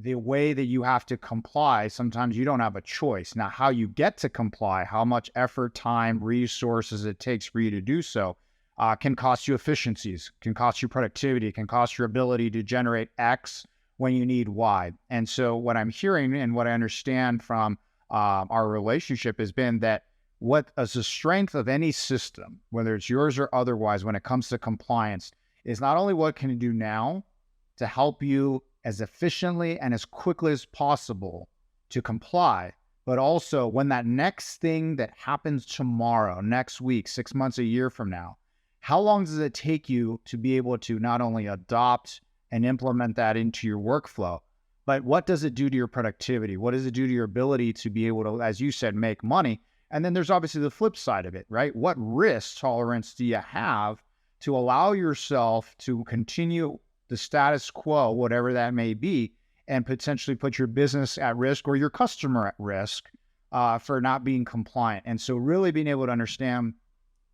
the way that you have to comply, sometimes you don't have a choice. Now, how you get to comply, how much effort, time, resources it takes for you to do so, can cost you efficiencies, can cost you productivity, can cost your ability to generate X when you need Y. And so what I'm hearing and what I understand from our relationship has been that what is the strength of any system, whether it's yours or otherwise, when it comes to compliance, is not only what can you do now to help you as efficiently and as quickly as possible to comply, but also when that next thing that happens tomorrow, next week, 6 months, a year from now, how long does it take you to be able to not only adopt and implement that into your workflow, but what does it do to your productivity? What does it do to your ability to be able to, as you said, make money? And then there's obviously the flip side of it, right? What risk tolerance do you have to allow yourself to continue the status quo, whatever that may be, and potentially put your business at risk or your customer at risk for not being compliant? And so really being able to understand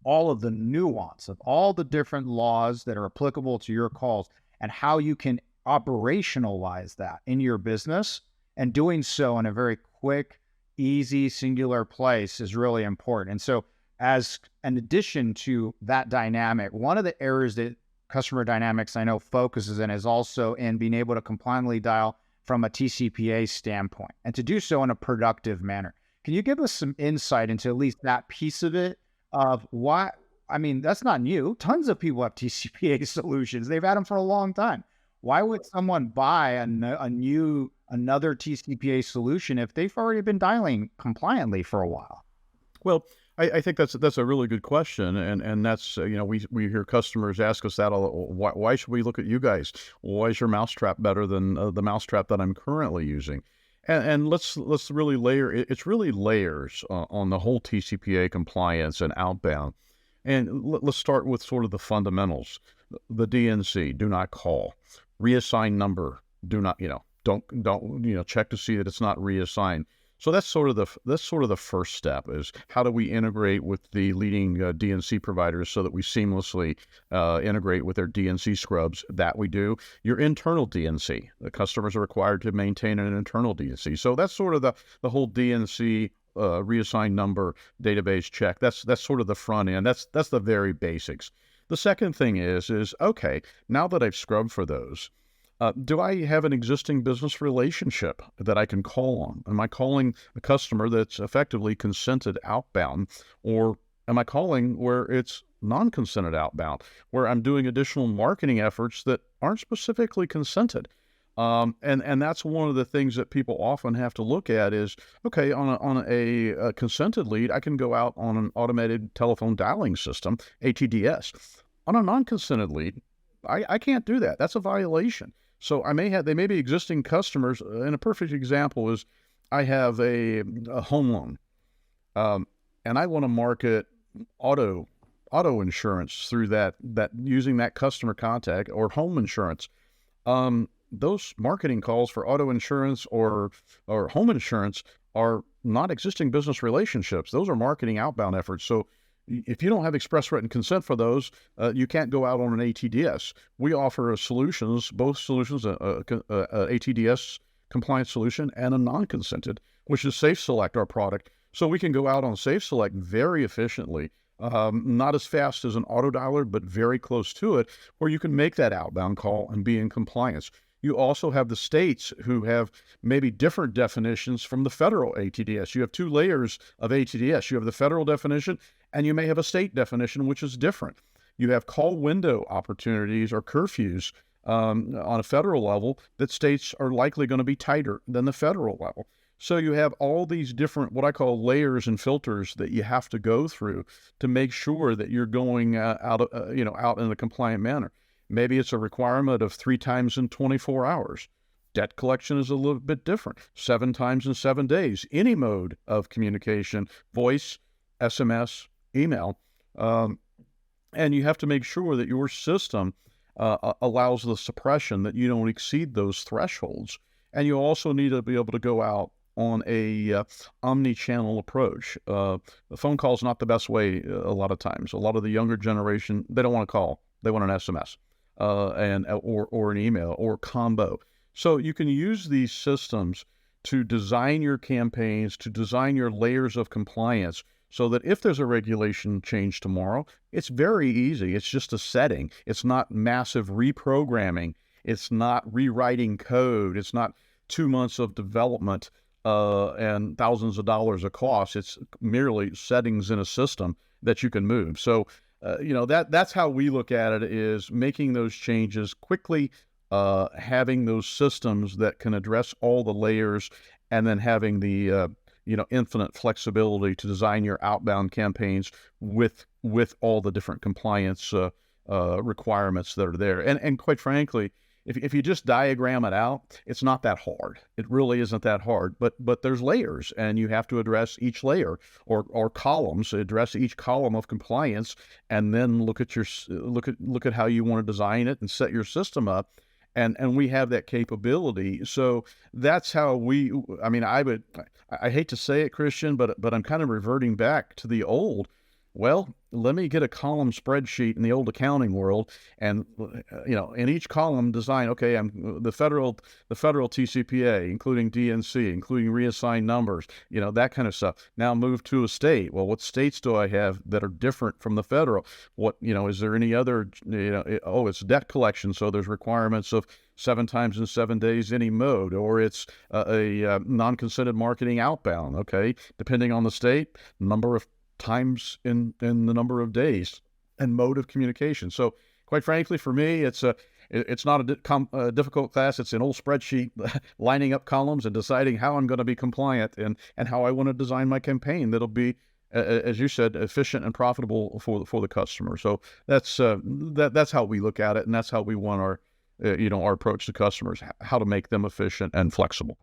all of the nuance of all the different laws that are applicable to your calls and how you can operationalize that in your business, and doing so in a very quick, easy, singular place is really important. And so as an addition to that dynamic, one of the areas that customer dynamics I know focuses in is also in being able to compliantly dial from a TCPA standpoint, and to do so in a productive manner. Can you give us some insight into at least that piece of it, of why? I mean, that's not new. Tons of people have TCPA solutions. They've had them for a long time. Why would someone buy another TCPA solution if they've already been dialing compliantly for a while? Well, I think that's a really good question, and that's we hear customers ask us that all. Why should we look at you guys? Why is your mousetrap better than the mousetrap that I'm currently using? And let's really layer. It's really layers on the whole TCPA compliance and outbound. And let's start with sort of the fundamentals. The DNC, do not call. Reassign number, do not don't check to see that it's not reassigned. So that's sort of the first step, is how do we integrate with the leading DNC providers so that we seamlessly integrate with their DNC scrubs. That we do. Your internal DNC, the customers are required to maintain an internal DNC. So that's sort of the whole DNC reassigned number database check. That's sort of the front end. That's the very basics. The second thing is okay, now that I've scrubbed for those, do I have an existing business relationship that I can call on? Am I calling a customer that's effectively consented outbound, or am I calling where it's non-consented outbound, where I'm doing additional marketing efforts that aren't specifically consented? And that's one of the things that people often have to look at is, okay, on a consented lead, I can go out on an automated telephone dialing system, ATDS. On a non-consented lead, I can't do that. That's a violation. So they may be existing customers. And a perfect example is I have a home loan, and I want to market auto insurance through that using that customer contact, or home insurance. Those marketing calls for auto insurance or home insurance are not existing business relationships. Those are marketing outbound efforts. So if you don't have express written consent for those, you can't go out on an ATDS. We offer both solutions, a ATDS compliance solution and a non-consented, which is Safe Select, our product. So we can go out on Safe Select very efficiently, not as fast as an auto dialer, but very close to it, where you can make that outbound call and be in compliance. You also have the states who have maybe different definitions from the federal ATDS. You have two layers of ATDS. You have the federal definition, and you may have a state definition, which is different. You have call window opportunities or curfews on a federal level that states are likely going to be tighter than the federal level. So you have all these different, what I call layers and filters that you have to go through to make sure that you're going out in a compliant manner. Maybe it's a requirement of 3 times in 24 hours. Debt collection is a little bit different. 7 times in 7 days. Any mode of communication, voice, SMS, email. And you have to make sure that your system allows the suppression, that you don't exceed those thresholds. And you also need to be able to go out on a omni-channel approach. The phone call is not the best way a lot of times. A lot of the younger generation, they don't want to call. They want an SMS or an email or combo. So you can use these systems to design your campaigns, to design your layers of compliance so that if there's a regulation change tomorrow, it's very easy. It's just a setting. It's not massive reprogramming. It's not rewriting code. It's not 2 months of development and thousands of dollars of cost. It's merely settings in a system that you can move. So, that's how we look at it, is making those changes quickly, having those systems that can address all the layers, and then having the infinite flexibility to design your outbound campaigns with all the different compliance requirements that are there. And quite frankly, if you just diagram it out, it's not that hard. It really isn't that hard. But there's layers, and you have to address each layer, or columns. Address each column of compliance, and then look at how you want to design it and set your system up. And we have that capability. So that's how I hate to say it, Christian, but I'm kind of reverting back to the old. Well, let me get a column spreadsheet in the old accounting world, and in each column design. Okay, I'm the federal TCPA, including DNC, including reassigned numbers, that kind of stuff. Now move to a state. Well, what states do I have that are different from the federal? What is there any other? It's debt collection, so there's requirements of 7 times in 7 days any mode, or it's a non-consented marketing outbound. Okay, depending on the state, number of times in the number of days and mode of communication. So quite frankly, for me, it's not a difficult class. It's an old spreadsheet, lining up columns and deciding how I'm going to be compliant, and how I want to design my campaign that'll be, as you said, efficient and profitable for the customer. So that's how we look at it, and that's how we want our approach to customers, how to make them efficient and flexible.